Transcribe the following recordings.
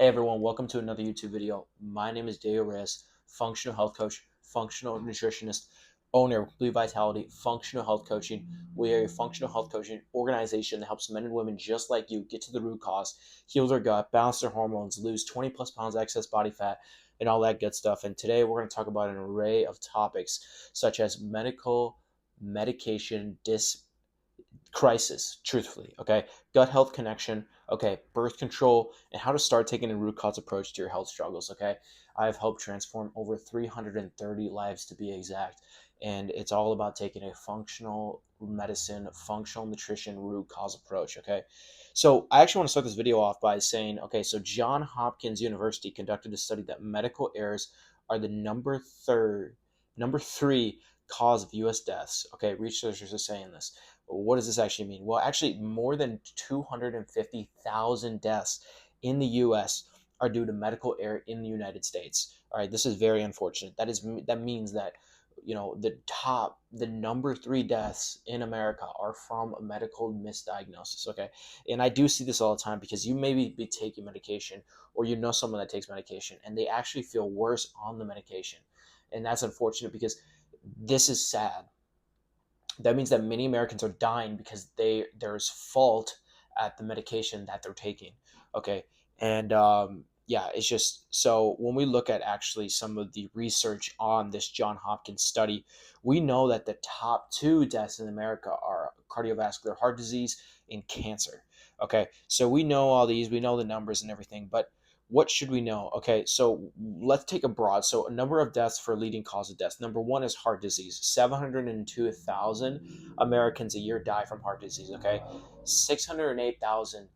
Hey everyone, welcome to another YouTube video. My name is Deo Reyes, functional health coach, functional nutritionist, owner of Blue Vitality Functional Health Coaching. We are a functional health coaching organization that helps men and women just like you get to the root cause, heal their gut, balance their hormones, lose 20 plus pounds of excess body fat, and all that good stuff. And today we're going to talk about an array of topics such as medication, crisis, truthfully, okay? Gut health connection, okay? Birth control, and how to start taking a root cause approach to your health struggles, okay? I've helped transform over 330 lives to be exact. And it's all about taking a functional medicine, functional nutrition root cause approach, okay? So I actually want to start this video off by saying, okay, so Johns Hopkins University conducted a study that medical errors are the number three cause of U.S. deaths. Okay, researchers are saying this. What does this actually mean? Well, actually, more than 250,000 deaths in the U.S. are due to medical error in the United States. All right, this is very unfortunate. That means that the number three deaths in America are from a medical misdiagnosis. Okay, and I do see this all the time because you maybe be taking medication or you know someone that takes medication and they actually feel worse on the medication, and that's unfortunate because this is sad. That means that many Americans are dying because there's fault at the medication that they're taking. Okay, and yeah, it's just so when we look at actually some of the research on this Johns Hopkins study, we know that the top two deaths in America are cardiovascular heart disease and cancer. Okay, so we know all these, we know the numbers and everything, but what should we know? Okay, so let's take a broad. So, a number of deaths for leading cause of death. Number one is heart disease. 702,000 Americans a year die from heart disease. Okay, 608,000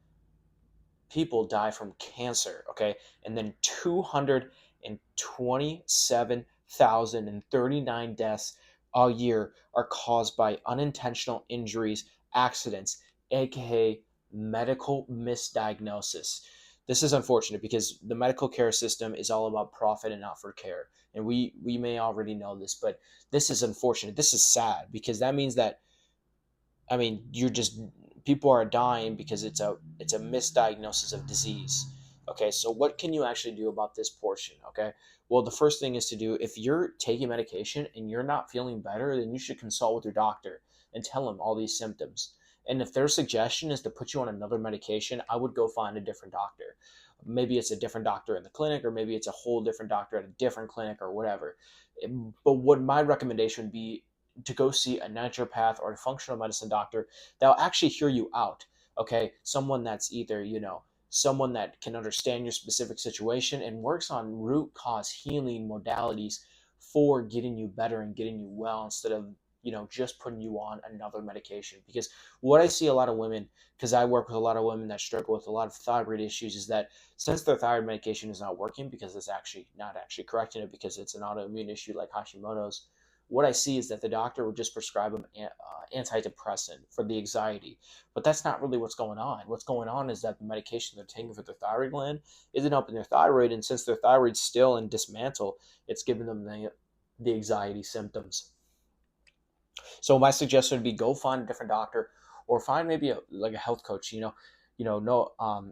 people die from cancer. Okay, and then 227,039 deaths a year are caused by unintentional injuries, accidents, aka medical misdiagnosis. This is unfortunate because the medical care system is all about profit and not for care. And we may already know this, but this is unfortunate. This is sad because that means that you're just people are dying because it's a misdiagnosis of disease. Okay, so what can you actually do about this portion? Okay, well, the first thing is to do if you're taking medication and you're not feeling better, then you should consult with your doctor and tell them all these symptoms. And if their suggestion is to put you on another medication, I would go find a different doctor. Maybe it's a different doctor in the clinic, or maybe it's a whole different doctor at a different clinic, or whatever. But what my recommendation would be to go see a naturopath or a functional medicine doctor that'll actually hear you out. Okay, someone that's either someone that can understand your specific situation and works on root cause healing modalities for getting you better and getting you well instead of just putting you on another medication. Because what I see a lot of women, because I work with a lot of women that struggle with a lot of thyroid issues, is that since their thyroid medication is not working because it's actually not actually correcting it because it's an autoimmune issue like Hashimoto's, what I see is that the doctor would just prescribe them antidepressant for the anxiety. But that's not really what's going on. What's going on is that the medication they're taking for their thyroid gland isn't helping their thyroid, and since their thyroid's still in dismantle, it's giving them the anxiety symptoms. So my suggestion would be go find a different doctor or find maybe like a health coach. No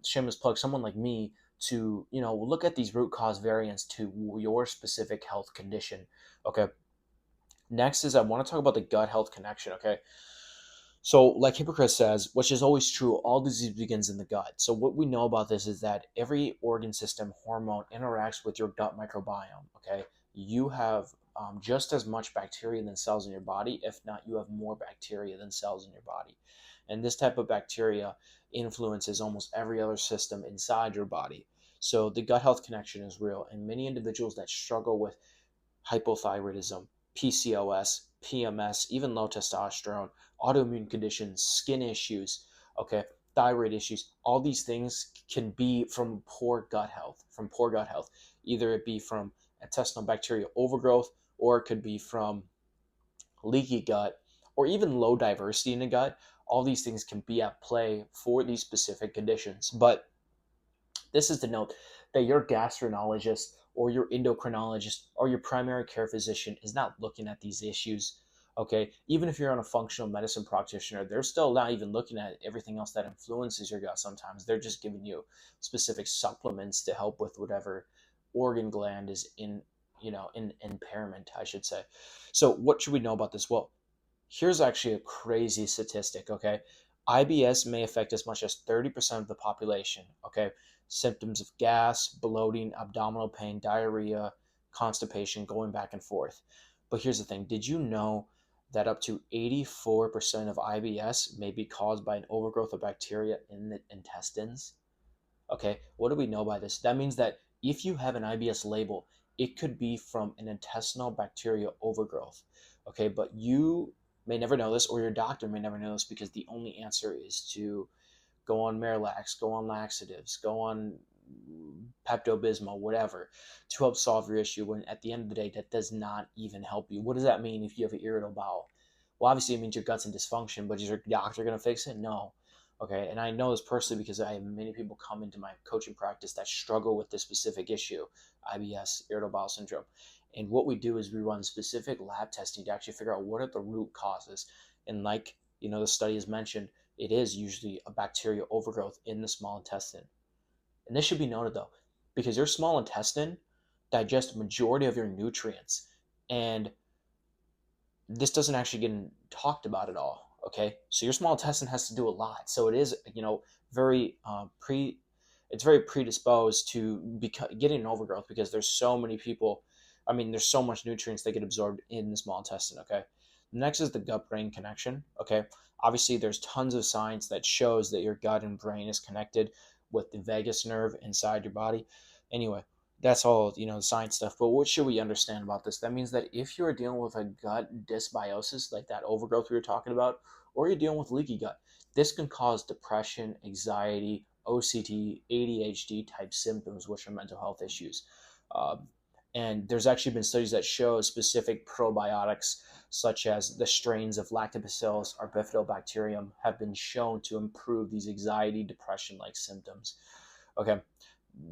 shameless plug, someone like me to look at these root cause variants to your specific health condition. Okay. Next is I want to talk about the gut health connection, okay? So, like Hippocrates says, which is always true, all disease begins in the gut. So, what we know about this is that every organ system hormone interacts with your gut microbiome, okay? You have just as much bacteria than cells in your body. If not, you have more bacteria than cells in your body. And this type of bacteria influences almost every other system inside your body. So, the gut health connection is real. And many individuals that struggle with hypothyroidism, PCOS, PMS, even low testosterone, autoimmune conditions, skin issues, okay, thyroid issues, all these things can be from poor gut health, Either it be from intestinal bacterial overgrowth, or it could be from leaky gut, or even low diversity in the gut. All these things can be at play for these specific conditions. But this is to note that your gastroenterologist or your endocrinologist or your primary care physician is not looking at these issues Okay, even if you're on a functional medicine practitioner, they're still not even looking at everything else that influences your gut. Sometimes they're just giving you specific supplements to help with whatever organ gland is in, in impairment, I should say. So what should we know about this? Well, here's actually a crazy statistic, okay? IBS may affect as much as 30% of the population, okay? Symptoms of gas, bloating, abdominal pain, diarrhea, constipation, going back and forth. But here's the thing, did you know that up to 84% of IBS may be caused by an overgrowth of bacteria in the intestines? Okay, what do we know by this? That means that if you have an IBS label, it could be from an intestinal bacteria overgrowth. Okay, but you may never know this, or your doctor may never know this, because the only answer is to go on Marilax, go on laxatives, go on Pepto Bismol, whatever, to help solve your issue. When at the end of the day, that does not even help you. What does that mean if you have an irritable bowel? Well, obviously, it means your gut's in dysfunction, but is your doctor going to fix it? No. Okay, and I know this personally because I have many people come into my coaching practice that struggle with this specific issue, IBS, irritable bowel syndrome. And what we do is we run specific lab testing to actually figure out what are the root causes. And like, the study has mentioned, it is usually a bacteria overgrowth in the small intestine. And this should be noted though, because your small intestine digests the majority of your nutrients. And this doesn't actually get talked about at all. Okay, so your small intestine has to do a lot. So it is, very it's very predisposed to getting an overgrowth because there's so many people. I mean, there's so much nutrients that get absorbed in the small intestine. Okay, next is the gut brain connection. Okay, obviously there's tons of science that shows that your gut and brain is connected with the vagus nerve inside your body. Anyway, that's all, the science stuff. But what should we understand about this? That means that if you're dealing with a gut dysbiosis, like that overgrowth we were talking about, or you're dealing with leaky gut, this can cause depression, anxiety, OCD, ADHD type symptoms, which are mental health issues. um, and there's actually been studies that show specific probiotics such as the strains of lactobacillus or bifidobacterium have been shown to improve these anxiety, depression like symptoms. Okay,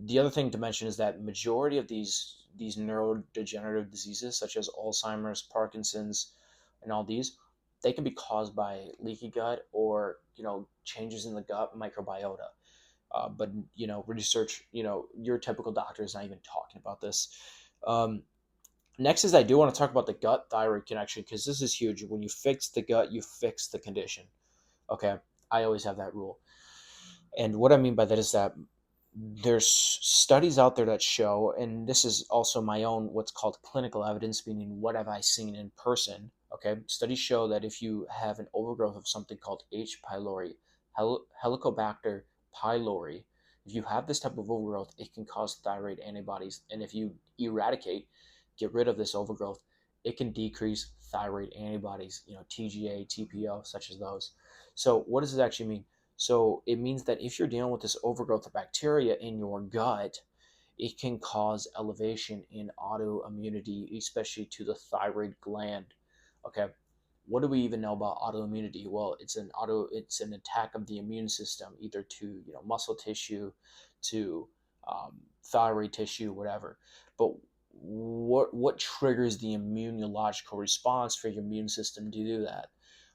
the other thing to mention is that majority of these neurodegenerative diseases such as Alzheimer's, Parkinson's, and all these, they can be caused by leaky gut or changes in the gut microbiota. But research, your typical doctor is not even talking about this. um, Next is I do want to talk about the gut thyroid connection, because this is huge. When you fix the gut, you fix the condition. Okay, I always have that rule. And what I mean by that is that there's studies out there that show, and this is also my own what's called clinical evidence, meaning what have I seen in person. Okay, studies show that if you have an overgrowth of something called H. pylori, Helicobacter pylori, if you have this type of overgrowth, it can cause thyroid antibodies. And if you get rid of this overgrowth, it can decrease thyroid antibodies, TGA, TPO, such as those. So what does this actually mean? So it means that if you're dealing with this overgrowth of bacteria in your gut, it can cause elevation in autoimmunity, especially to the thyroid gland. Okay, what do we even know about autoimmunity? Well, it's an attack of the immune system, either to muscle tissue, to thyroid tissue, whatever. But what triggers the immunological response for your immune system to do that?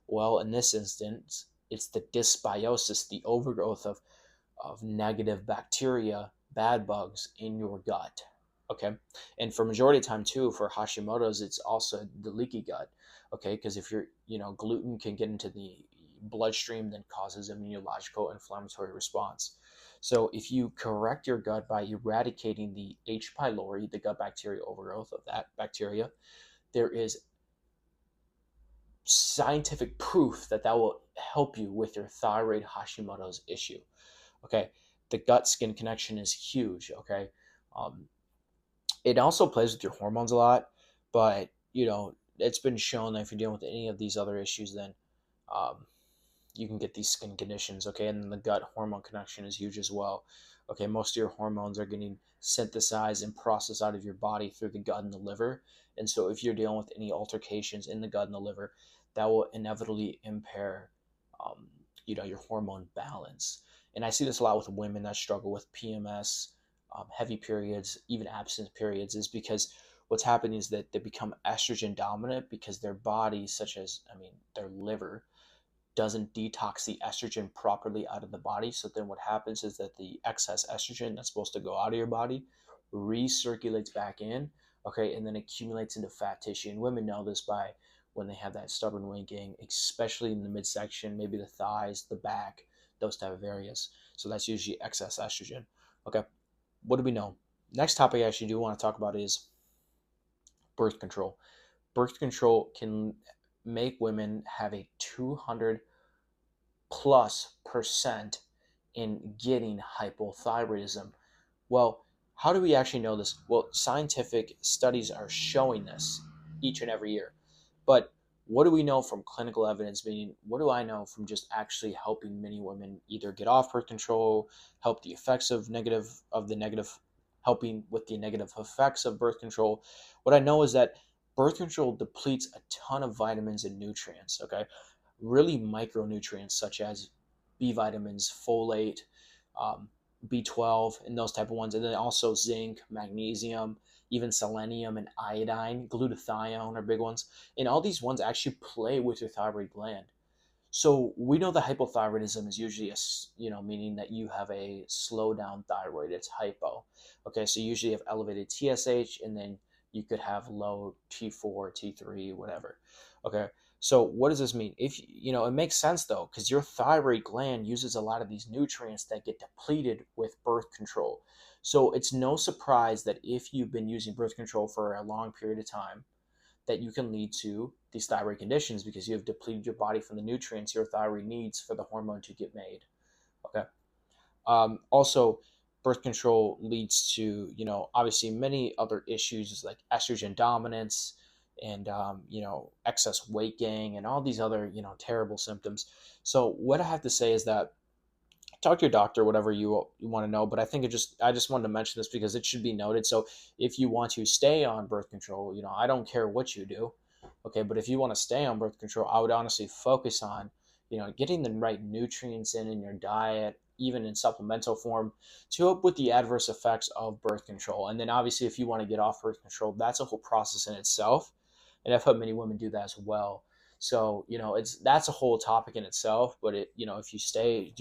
Well, in this instance, it's the dysbiosis, the overgrowth of negative bacteria, bad bugs in your gut. Okay, and for majority of time too, for Hashimoto's, it's also the leaky gut. Okay, because if you're, gluten can get into the bloodstream, then causes immunological inflammatory response. So if you correct your gut by eradicating the H. pylori, the gut bacteria overgrowth of that bacteria, there is scientific proof that will help you with your thyroid Hashimoto's issue. Okay, the gut skin connection is huge. Okay, um, it also plays with your hormones a lot, but it's been shown that if you're dealing with any of these other issues, then um, you can get these skin conditions. Okay, and then the gut hormone connection is huge as well. Okay, most of your hormones are getting synthesized and processed out of your body through the gut and the liver. And so if you're dealing with any altercations in the gut and the liver, that will inevitably impair um, your hormone balance. And I see this a lot with women that struggle with PMS, heavy periods, even abstinence periods, is because what's happening is that they become estrogen dominant because their body, such as, their liver, doesn't detox the estrogen properly out of the body. So then what happens is that the excess estrogen that's supposed to go out of your body recirculates back in, okay, and then accumulates into fat tissue. And women know this by when they have that stubborn winking, especially in the midsection, maybe the thighs, the back, those type of areas. So that's usually excess estrogen. Okay, what do we know? Next topic I actually do want to talk about is birth control. Birth control can make women have a 200 plus percent in getting hypothyroidism. Well, how do we actually know this? Well, scientific studies are showing this each and every year. But what do we know from clinical evidence? Meaning, what do I know from just actually helping many women either get off birth control, help the effects of helping with the negative effects of birth control? What I know is that birth control depletes a ton of vitamins and nutrients, okay? Really micronutrients such as B vitamins, folate, um, B12, and those type of ones, and then also zinc, magnesium, even selenium and iodine, glutathione are big ones, and all these ones actually play with your thyroid gland. So we know that hypothyroidism is usually meaning that you have a slow down thyroid. It's hypo. Okay, so you usually have elevated TSH, and then you could have low T4, T3, whatever. Okay, so what does this mean? If it makes sense though, because your thyroid gland uses a lot of these nutrients that get depleted with birth control. So it's no surprise that if you've been using birth control for a long period of time, that you can lead to these thyroid conditions because you have depleted your body from the nutrients your thyroid needs for the hormone to get made. Okay. Also, birth control leads to, obviously many other issues like estrogen dominance and, excess weight gain and all these other, terrible symptoms. So what I have to say is that talk to your doctor, whatever you want to know. But I just wanted to mention this because it should be noted. So if you want to stay on birth control, I don't care what you do, okay. But if you want to stay on birth control, I would honestly focus on, getting the right nutrients in your diet, even in supplemental form, to help with the adverse effects of birth control. And then obviously, if you want to get off birth control, that's a whole process in itself, and I've had many women do that as well. So, that's a whole topic in itself. But if you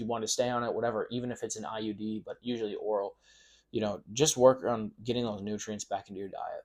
want to stay on it, whatever, even if it's an IUD, but usually oral, just work on getting those nutrients back into your diet.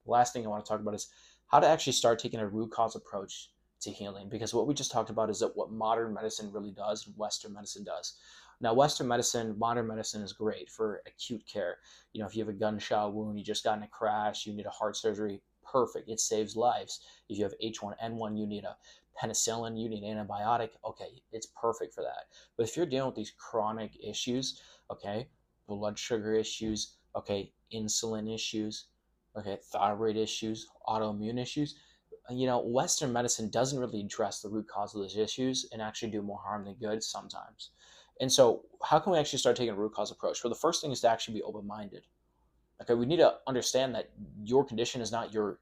Last thing I want to talk about is how to actually start taking a root cause approach to healing. Because what we just talked about is that what modern medicine really does and Western medicine does. Now, modern medicine is great for acute care. If you have a gunshot wound, you just got in a crash, you need a heart surgery, perfect. It saves lives. If you have H1N1, you need a penicillin, you need an antibiotic. Okay, it's perfect for that. But if you're dealing with these chronic issues, okay, blood sugar issues, okay, insulin issues, okay, thyroid issues, autoimmune issues, Western medicine doesn't really address the root cause of those issues and actually do more harm than good sometimes. And so, how can we actually start taking a root cause approach? Well, the first thing is to actually be open minded. Okay, we need to understand that your condition is not your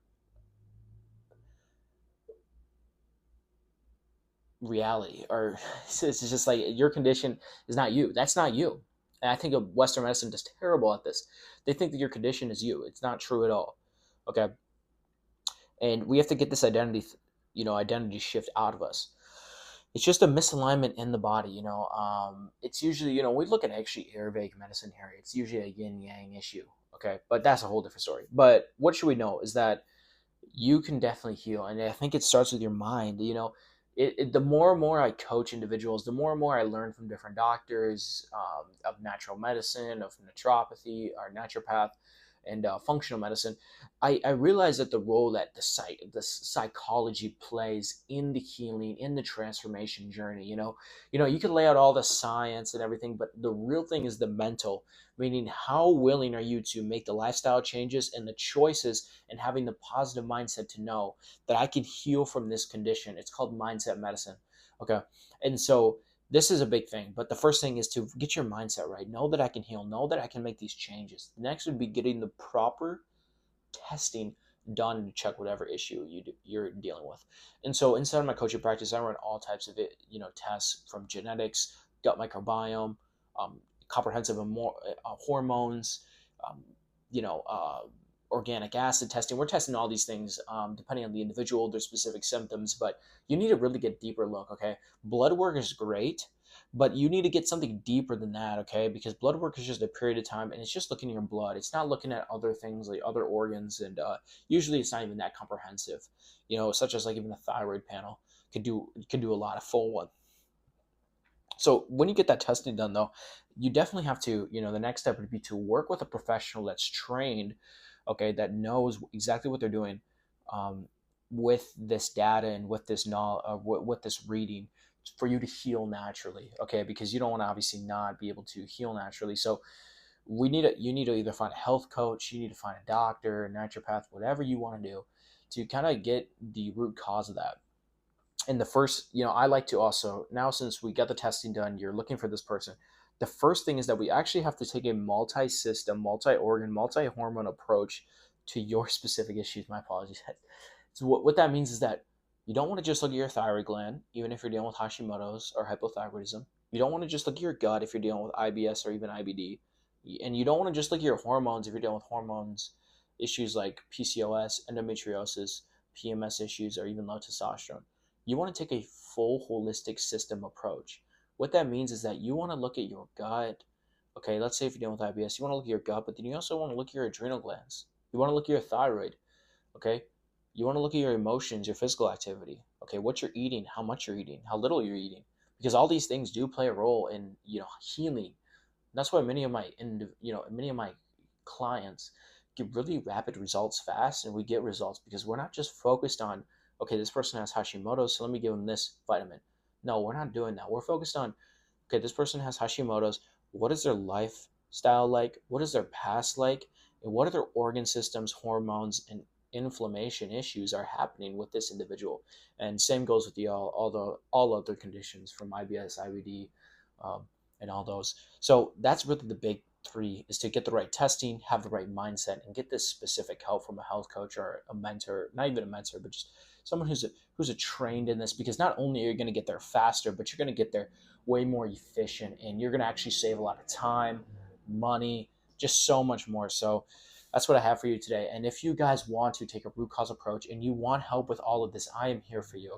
reality, or it's just like your condition is not you. That's not you. And I think Western medicine is terrible at this. They think that your condition is you. It's not true at all. Okay, and we have to get this identity shift out of us. It's just a misalignment in the body. It's usually, we look at actually Ayurvedic medicine here. It's usually a yin yang issue. Okay, but that's a whole different story. But what should we know is that you can definitely heal, and I think it starts with your mind. The more and more I coach individuals, the more and more I learn from different doctors, of natural medicine, of naturopathy, or naturopath, and functional medicine. I realize that the role that the psychology plays in the healing, in the transformation journey. You can lay out all the science and everything, but the real thing is the mental, meaning how willing are you to make the lifestyle changes and the choices, and having the positive mindset to know that I can heal from this condition. It's called mindset medicine. Okay, and so this is a big thing, but the first thing is to get your mindset right. Know that I can heal. Know that I can make these changes. Next would be getting the proper testing done to check whatever issue you're dealing with. And so inside of my coaching practice, I run all types of tests, from genetics, gut microbiome, comprehensive hormones, um, you know, uh, organic acid testing. We're testing all these things depending on the individual, their specific symptoms, but you need to really get deeper look, okay? Blood work is great, but you need to get something deeper than that, okay? Because blood work is just a period of time, and it's just looking at your blood. It's not looking at other things like other organs, and usually it's not even that comprehensive, such as like even a thyroid panel could do a lot, a full one. So when you get that testing done, though, you definitely have to, the next step would be to work with a professional that's trained, okay, that knows exactly what they're doing, um, with this data and with this knowledge, with this reading, for you to heal naturally, okay? Because you don't want to obviously not be able to heal naturally. So you need to either find a health coach, you need to find a doctor, a naturopath, whatever you want to do, to kind of get the root cause of that. And the first, I like to also, now since we got the testing done, you're looking for this person. The first thing is that we actually have to take a multi-system, multi-organ, multi-hormone approach to your specific issues. My apologies. So what that means is that you don't want to just look at your thyroid gland, even if you're dealing with Hashimoto's or hypothyroidism. You don't want to just look at your gut if you're dealing with IBS or even IBD. And you don't want to just look at your hormones if you're dealing with hormones issues like PCOS, endometriosis, PMS issues, or even low testosterone. You want to take a full holistic system approach. What that means is that you want to look at your gut. Okay, let's say if you're dealing with IBS, you want to look at your gut, but then you also want to look at your adrenal glands. You want to look at your thyroid. Okay, you want to look at your emotions, your physical activity. Okay, what you're eating, how much you're eating, how little you're eating, because all these things do play a role in healing. That's why many of my clients get really rapid results fast, and we get results because we're not just focused on, okay, this person has Hashimoto's, so let me give them this vitamin. No, we're not doing that. We're focused on, okay, this person has Hashimoto's. What is their lifestyle like? What is their past like? And what other organ systems, hormones, and inflammation issues are happening with this individual? And same goes with all other conditions from IBS, IBD, um, and all those. So that's really the big three: is to get the right testing, have the right mindset, and get this specific help from a health coach or a mentor. Not even a mentor, but just someone who's a trained in this. Because not only are you going to get there faster, but you're going to get there way more efficient, and you're going to actually save a lot of time, money, just so much more. So that's what I have for you today. And if you guys want to take a root cause approach and you want help with all of this, I am here for you.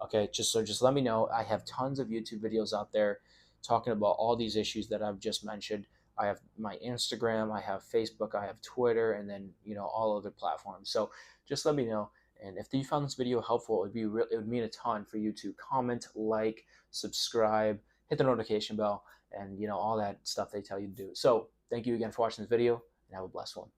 Okay, just let me know. I have tons of YouTube videos out there talking about all these issues that I've just mentioned. I have my Instagram, I have Facebook, I have Twitter, and then all other platforms. So just let me know. And if you found this video helpful, it would mean a ton for you to comment, like, subscribe, hit the notification bell, and all that stuff they tell you to do. So thank you again for watching this video, and have a blessed one.